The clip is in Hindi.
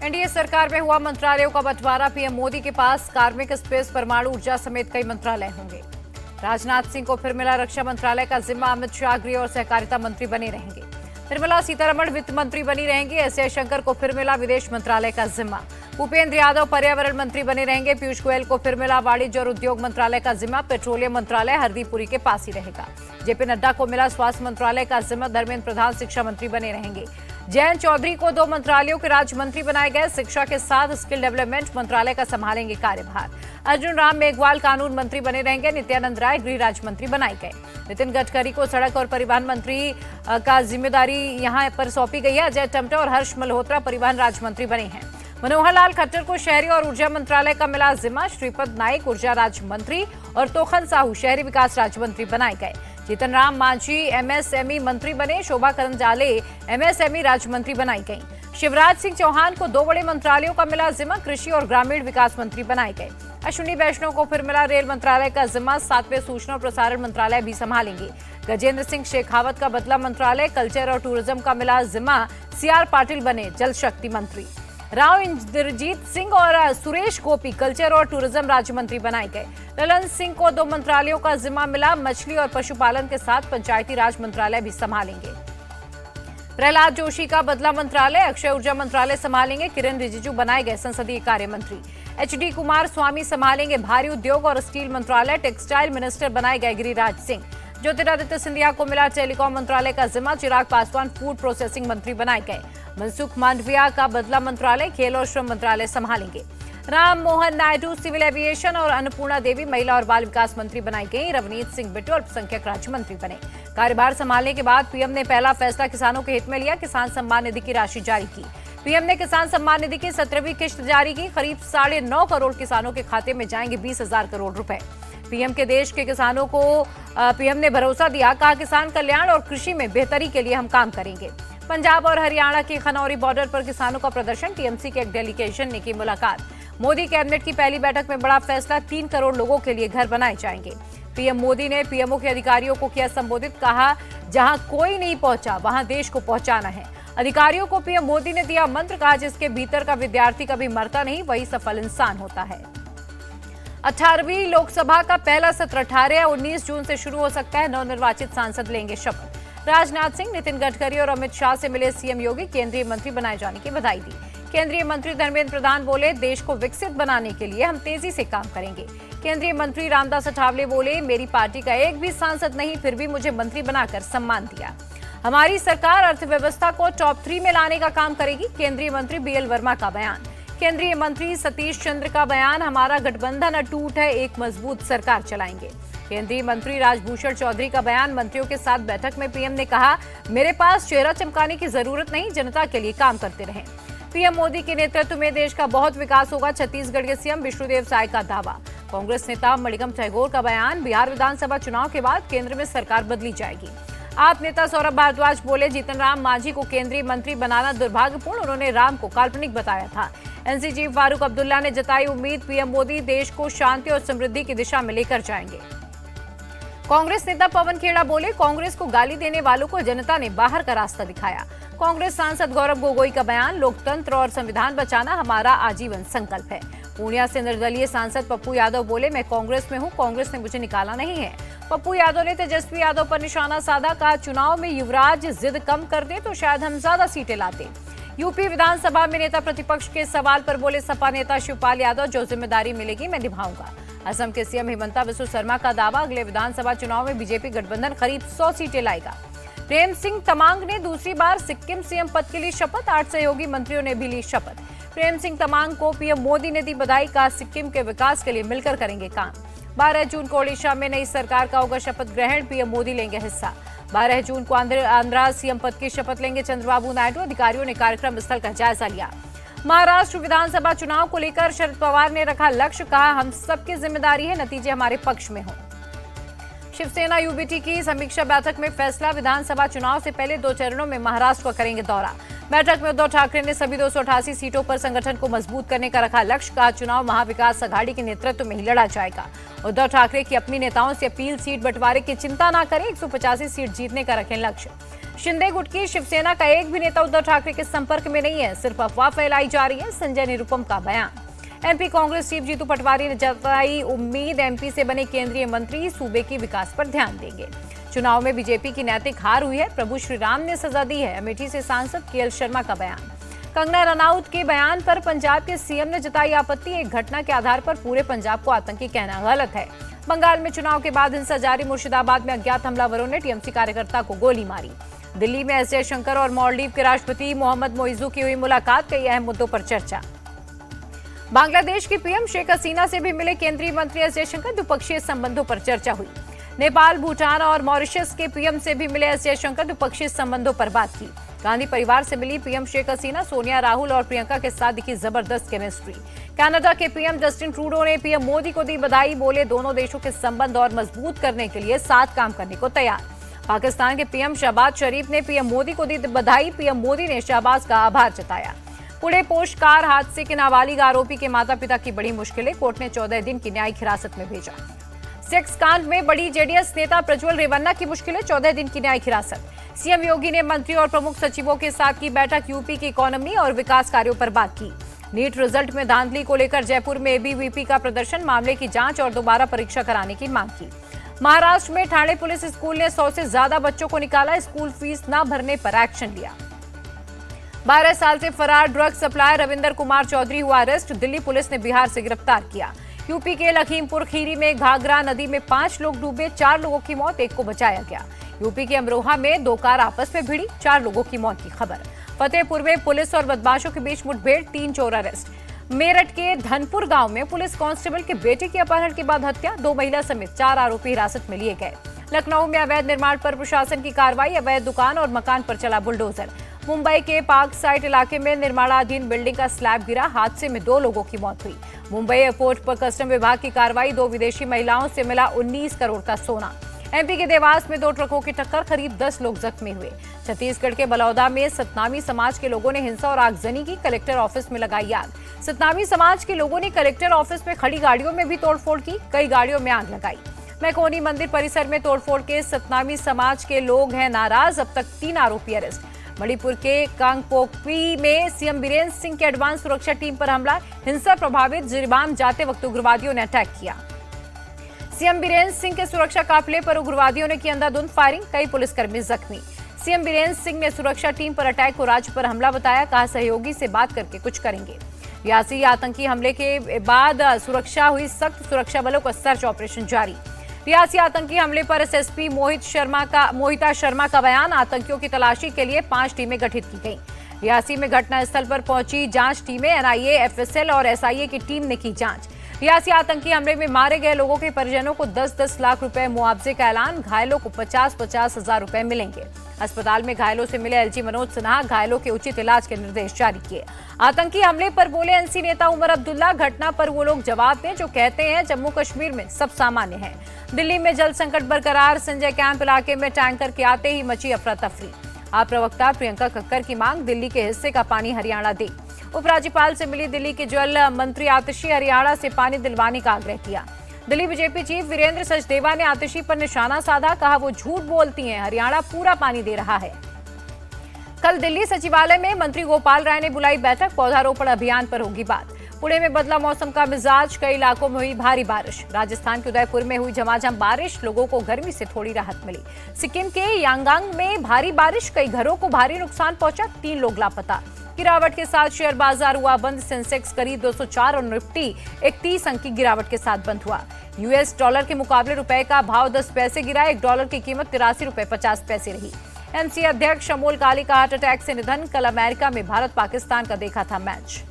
एनडीए सरकार में हुआ मंत्रालयों का बंटवारा। पीएम मोदी के पास कार्मिक, स्पेस, परमाणु ऊर्जा समेत कई मंत्रालय होंगे। राजनाथ सिंह को फिर मिला रक्षा मंत्रालय का जिम्मा। अमित शाह गृह और सहकारिता मंत्री बने रहेंगे। निर्मला सीतारमण वित्त मंत्री बनी रहेंगी। एस जयशंकर को फिर मिला विदेश मंत्रालय का जिम्मा। भूपेंद्र यादव पर्यावरण मंत्री बने रहेंगे। पीयूष गोयल को फिर मिला वाणिज्य और उद्योग मंत्रालय का जिम्मा। पेट्रोलियम मंत्रालय हरदीप पुरी के पास ही रहेगा। जेपी नड्डा को मिला स्वास्थ्य मंत्रालय का जिम्मा। धर्मेंद्र प्रधान शिक्षा मंत्री बने रहेंगे। जयंत चौधरी को 2 मंत्रालयों के राज्य मंत्री बनाए गए। शिक्षा के साथ स्किल डेवलपमेंट मंत्रालय का संभालेंगे कार्यभार। अर्जुन राम मेघवाल कानून मंत्री बने रहेंगे। नित्यानंद राय गृह राज्य मंत्री बनाए गए। नितिन गडकरी को सड़क और परिवहन मंत्री का जिम्मेदारी यहां पर सौंपी गई है। अजय टमटा और हर्ष मल्होत्रा परिवहन राज्य मंत्री बने हैं। मनोहर लाल खट्टर को शहरी और ऊर्जा मंत्रालय का मिला जिम्मा। श्रीपद नाइक ऊर्जा राज्य मंत्री और तोखन साहू शहरी विकास राज्य मंत्री बनाए गए। जीतन राम मांझी एमएसएमई मंत्री बने। शोभा करंजाले एमएसएमई राज्य मंत्री बनाई गई। शिवराज सिंह चौहान को 2 बड़े मंत्रालयों का मिला जिम्मा। कृषि और ग्रामीण विकास मंत्री बनाए गए। अश्विनी वैष्णव को फिर मिला रेल मंत्रालय का जिम्मा। 7वें सूचना और प्रसारण मंत्रालय भी संभालेंगे। गजेंद्र सिंह शेखावत का बदला मंत्रालय। कल्चर और टूरिज्म का मिला जिम्मा। सीआर पाटिल बने जल शक्ति मंत्री। राव इंद्रजीत सिंह और सुरेश गोपी कल्चर और टूरिज्म राज्य मंत्री बनाए गए। ललन सिंह को 2 मंत्रालयों का जिम्मा मिला। मछली और पशुपालन के साथ पंचायती राज मंत्रालय भी संभालेंगे। प्रहलाद जोशी का बदला मंत्रालय। अक्षय ऊर्जा मंत्रालय संभालेंगे। किरण रिजिजू बनाए गए संसदीय कार्य मंत्री। एचडी कुमार स्वामी संभालेंगे भारी उद्योग और स्टील मंत्रालय। टेक्सटाइल मिनिस्टर बनाए गए गिरिराज सिंह। ज्योतिरादित्य सिंधिया को मिला टेलीकॉम मंत्रालय का जिम्मा। चिराग पासवान फूड प्रोसेसिंग मंत्री बनाए गए। मनसुख मांडविया का बदला मंत्रालय। खेल और श्रम मंत्रालय संभालेंगे। राम मोहन नायडू सिविल एविएशन और अन्नपूर्णा देवी महिला और बाल विकास मंत्री बनाई गई। रवनीत सिंह बिट्टू अल्पसंख्यक राज्य मंत्री बने। कार्यभार संभालने के बाद पीएम ने पहला फैसला किसानों के हित में लिया। किसान सम्मान निधि की राशि जारी की। पीएम ने किसान सम्मान निधि की 17वीं किश्त जारी की। करीब 9.5 करोड़ किसानों के खाते में जाएंगे 20,000 करोड़ रुपए। पीएम के देश के किसानों को पीएम ने भरोसा दिया। कहा किसान कल्याण और कृषि में बेहतरी के लिए हम काम करेंगे। पंजाब और हरियाणा के खनौरी बॉर्डर पर किसानों का प्रदर्शन। टीएमसी के एक डेलीगेशन ने की मुलाकात। मोदी कैबिनेट की पहली बैठक में बड़ा फैसला। 3 करोड़ लोगों के लिए घर बनाए जाएंगे। पीएम मोदी ने पीएमओ के अधिकारियों को किया संबोधित। कहा जहां कोई नहीं पहुंचा वहां देश को पहुंचाना है। अधिकारियों को पीएम मोदी ने दिया मंत्र। कहा जिसके भीतर का विद्यार्थी कभी मरता नहीं वही सफल इंसान होता है। 18वीं लोकसभा का पहला सत्र 18 या 19 जून से शुरू हो सकता है। नवनिर्वाचित सांसद लेंगे शपथ। राजनाथ सिंह, नितिन गडकरी और अमित शाह से मिले सीएम योगी। केंद्रीय मंत्री बनाए जाने की बधाई दी। केंद्रीय मंत्री धर्मेंद्र प्रधान बोले देश को विकसित बनाने के लिए हम तेजी से काम करेंगे। केंद्रीय मंत्री रामदास अठावले बोले मेरी पार्टी का एक भी सांसद नहीं फिर भी मुझे मंत्री बनाकर सम्मान दिया। हमारी सरकार अर्थव्यवस्था को टॉप 3 में लाने का काम करेगी। केंद्रीय मंत्री बीएल वर्मा का बयान। केंद्रीय मंत्री सतीश चंद्र का बयान। हमारा गठबंधन अटूट है, एक मजबूत सरकार चलाएंगे। केंद्रीय मंत्री राजभूषण चौधरी का बयान। मंत्रियों के साथ बैठक में पीएम ने कहा मेरे पास चेहरा चमकाने की जरूरत नहीं, जनता के लिए काम करते रहें। पीएम मोदी के नेतृत्व में देश का बहुत विकास होगा। छत्तीसगढ़ के सीएम विष्णुदेव साय का दावा। कांग्रेस नेता मणिकम टैगोर का बयान। बिहार विधानसभा चुनाव के बाद केंद्र में सरकार बदली जाएगी। आप नेता सौरभ भारद्वाज बोले जीतन राम मांझी को केंद्रीय मंत्री बनाना दुर्भाग्यपूर्ण, उन्होंने राम को काल्पनिक बताया था। एनसी चीफ फारूक अब्दुल्ला ने जताई उम्मीद पीएम मोदी देश को शांति और समृद्धि की दिशा में लेकर जाएंगे। कांग्रेस नेता पवन खेड़ा बोले कांग्रेस को गाली देने वालों को जनता ने बाहर का रास्ता दिखाया। कांग्रेस सांसद गौरव गोगोई का बयान। लोकतंत्र और संविधान बचाना हमारा आजीवन संकल्प है। पूर्णिया से निर्दलीय सांसद पप्पू यादव बोले मैं कांग्रेस में हूं, कांग्रेस ने मुझे निकाला नहीं है। पप्पू यादव ने तेजस्वी यादव पर निशाना साधा। कहा चुनाव में युवराज जिद कम कर दे तो शायद हम ज्यादा सीटें लाते। यूपी विधानसभा में नेता प्रतिपक्ष के सवाल पर बोले सपा नेता शिवपाल यादव जो जिम्मेदारी मिलेगी मैं निभाऊंगा। असम के सीएम हिमंता बिस्वा शर्मा का दावा। अगले विधानसभा चुनाव में बीजेपी गठबंधन करीब 100 सीटें लाएगा। प्रेम सिंह तमांग ने दूसरी बार सिक्किम सीएम पद के लिए शपथ। 8 सहयोगी मंत्रियों ने भी ली शपथ। प्रेम सिंह तमांग को पीएम मोदी ने दी बधाई। कहा सिक्किम के विकास के लिए मिलकर करेंगे काम। 12 जून को ओडिशा में नई सरकार का होगा शपथ ग्रहण। पीएम मोदी लेंगे हिस्सा। 12 जून को आंध्र सीएम पद की शपथ लेंगे चंद्रबाबू नायडू। अधिकारियों ने कार्यक्रम स्थल का जायजा लिया। महाराष्ट्र विधानसभा चुनाव को लेकर शरद पवार ने रखा लक्ष्य। कहा हम सबकी जिम्मेदारी है नतीजे हमारे पक्ष में हों। शिवसेना यूबीटी की समीक्षा बैठक में फैसला। विधानसभा चुनाव से पहले 2 चरणों में महाराष्ट्र का करेंगे दौरा। बैठक में उद्धव ठाकरे ने सभी 288 सीटों पर संगठन को मजबूत करने का रखा लक्ष्य। कहा चुनाव महाविकास अघाड़ी के नेतृत्व में ही लड़ा जाएगा। उद्धव ठाकरे की अपनी नेताओं से अपील सीट बंटवारे की चिंता न करें, 185 सीट जीतने का रखें लक्ष्य। शिंदे गुट की शिवसेना का एक भी नेता उद्धव ठाकरे के संपर्क में नहीं है, सिर्फ अफवाह फैलाई जा रही है। संजय निरुपम का बयान। एमपी कांग्रेस चीफ जीतू पटवारी ने जताई उम्मीद, एमपी से बने केंद्रीय मंत्री सूबे की विकास पर ध्यान देंगे। चुनाव में बीजेपी की नैतिक हार हुई है, प्रभु श्री राम ने सजा दी है। अमेठी से सांसद केएल शर्मा का बयान। कंगना रनौत के बयान पर पंजाब के सीएम ने जताई आपत्ति, एक घटना के आधार पर पूरे पंजाब को आतंकी कहना गलत है। बंगाल में चुनाव के बाद हिंसा जारी, मुर्शिदाबाद में अज्ञात हमलावरों ने टीएमसी कार्यकर्ता को गोली मारी। दिल्ली में एस जयशंकर और मालदीव के राष्ट्रपति मोहम्मद मोइजू की हुई मुलाकात, कई अहम मुद्दों पर चर्चा। बांग्लादेश की पीएम शेख हसीना से भी मिले केंद्रीय मंत्री एस जयशंकर, द्विपक्षीय संबंधों पर चर्चा हुई। नेपाल, भूटान और मॉरिशस के पीएम से भी मिले एस जयशंकर, द्विपक्षीय संबंधों पर बात की। गांधी परिवार से मिली पीएम शेख हसीना, सोनिया, राहुल और प्रियंका के साथ दिखी जबरदस्त केमिस्ट्री। कनाडा के पीएम जस्टिन ट्रूडो ने पीएम मोदी को दी बधाई, बोले दोनों देशों के संबंध और मजबूत करने के लिए साथ काम करने को तैयार। पाकिस्तान के पीएम शहबाज शरीफ ने पीएम मोदी को दी बधाई, पीएम मोदी ने शहबाज का आभार जताया। पुणे पोस्ट कार हादसे के नाबालिग आरोपी के माता पिता की बड़ी मुश्किलें, कोर्ट ने 14 दिन की न्यायिक हिरासत में भेजा। सेक्स कांड में बड़ी जेडीएस नेता प्रज्वल रेवन्ना की मुश्किलें, 14 दिन की न्यायिक हिरासत। सीएम योगी ने मंत्री और प्रमुख सचिवों के साथ की बैठक, यूपी की इकोनॉमी और विकास कार्यों पर बात की। नीट रिजल्ट में धांधली को लेकर जयपुर में एबीवीपी का प्रदर्शन, मामले की जांच और दोबारा परीक्षा कराने की मांग की। महाराष्ट्र में ठाणे पुलिस स्कूल ने 100 से ज्यादा बच्चों को निकाला, स्कूल फीस न भरने पर एक्शन लिया। 12 साल से फरार ड्रग सप्लायर रविंदर कुमार चौधरी हुआ अरेस्ट, दिल्ली पुलिस ने बिहार से गिरफ्तार किया। यूपी के लखीमपुर खीरी में घाघरा नदी में 5 लोग डूबे, 4 लोगों की मौत, 1 को बचाया गया। यूपी के अमरोहा में 2 कार आपस में भिड़ी, 4 लोगों की मौत की खबर। फतेहपुर में पुलिस और बदमाशों के बीच मुठभेड़, 3 चोर अरेस्ट। मेरठ के धनपुर गांव में पुलिस कांस्टेबल के बेटे की अपहरण के बाद हत्या, 2 महिला समेत 4 आरोपी हिरासत में लिए गए। लखनऊ में अवैध निर्माण पर प्रशासन की कार्रवाई, अवैध दुकान और मकान पर चला बुलडोजर। मुंबई के पार्क साइट इलाके में निर्माणाधीन बिल्डिंग का स्लैब गिरा, हादसे में 2 लोगों की मौत हुई। मुंबई एयरपोर्ट पर कस्टम विभाग की कार्रवाई, 2 विदेशी महिलाओं से मिला 19 करोड़ का सोना। एमपी के देवास में 2 ट्रकों की टक्कर, करीब 10 लोग जख्मी हुए। छत्तीसगढ़ के बलौदा में सतनामी समाज के लोगों ने हिंसा और आगजनी की, कलेक्टर ऑफिस में लगाई आग। सतनामी समाज के लोगों ने कलेक्टर ऑफिस में खड़ी गाड़ियों में भी तोड़फोड़ की, कई गाड़ियों में आग लगाई। मैकोनी मंदिर परिसर में तोड़फोड़ के सतनामी समाज के लोग हैं नाराज, अब तक 3 आरोपी अरेस्ट। मणिपुर के कांगपोकपी में सीएम बीरेन्द्र सिंह की एडवांस सुरक्षा टीम पर हमला, हिंसा प्रभावित जिरीबाम जाते वक्त उग्रवादियों ने अटैक किया। सीएम बीरेन्द्र सिंह के सुरक्षा काफिले पर उग्रवादियों ने की अंधाधुंध फायरिंग, कई पुलिसकर्मी जख्मी। सीएम बीरेन्द्र सिंह ने सुरक्षा टीम पर अटैक को राज्य पर हमला बताया, कहा सहयोगी से बात करके कुछ करेंगे। रियासी आतंकी हमले के बाद सुरक्षा हुई सख्त, सुरक्षा बलों का सर्च ऑपरेशन जारी। रियासी आतंकी हमले पर एसएसपी मोहिता शर्मा का बयान, आतंकियों की तलाशी के लिए 5 टीमें गठित की गई। रियासी में घटनास्थल पर पहुंची जांच टीमें, एनआईए, एफएसएल और एसआईए की टीम ने की जांच। रियासी आतंकी हमले में मारे गए लोगों के परिजनों को 10-10 लाख रुपए मुआवजे का ऐलान, घायलों को 50-50 हजार रुपए मिलेंगे। अस्पताल में घायलों से मिले एलजी मनोज सिन्हा, घायलों के उचित इलाज के निर्देश जारी किए। आतंकी हमले पर बोले एनसी नेता उमर अब्दुल्ला, घटना पर वो लोग जवाब दें जो कहते हैं जम्मू कश्मीर में सब सामान्य है। दिल्ली में जल संकट बरकरार, संजय कैंप इलाके में टैंकर के आते ही मची अफरा तफरी। आप प्रवक्ता प्रियंका कक्कर की मांग, दिल्ली के हिस्से का पानी हरियाणा दे। उपराज्यपाल से मिली दिल्ली के जल मंत्री आतिशी, हरियाणा से पानी दिलवाने का आग्रह किया। दिल्ली बीजेपी चीफ वीरेंद्र सचदेवा ने आतिशी पर निशाना साधा, कहा वो झूठ बोलती हैं, हरियाणा पूरा पानी दे रहा है। कल दिल्ली सचिवालय में मंत्री गोपाल राय ने बुलाई बैठक, पौधारोपण अभियान पर होगी बात। पुणे में बदला मौसम का मिजाज, कई इलाकों में हुई भारी बारिश। राजस्थान के उदयपुर में हुई झमाझम बारिश, लोगों को गर्मी से थोड़ी राहत मिली। सिक्किम के यांगांग में भारी बारिश, कई घरों को भारी नुकसान पहुंचा, 3 लोग लापता। गिरावट के साथ शेयर बाजार हुआ बंद, सेंसेक्स करीब 204 और निफ्टी 31 अंक की गिरावट के साथ बंद हुआ। यूएस डॉलर के मुकाबले रुपए का भाव 10 पैसे गिरा, $1 की कीमत 83 रुपए 50 पैसे रही। एमसी अध्यक्ष अमोल काली का हार्ट अटैक से निधन, कल अमेरिका में भारत पाकिस्तान का देखा था मैच।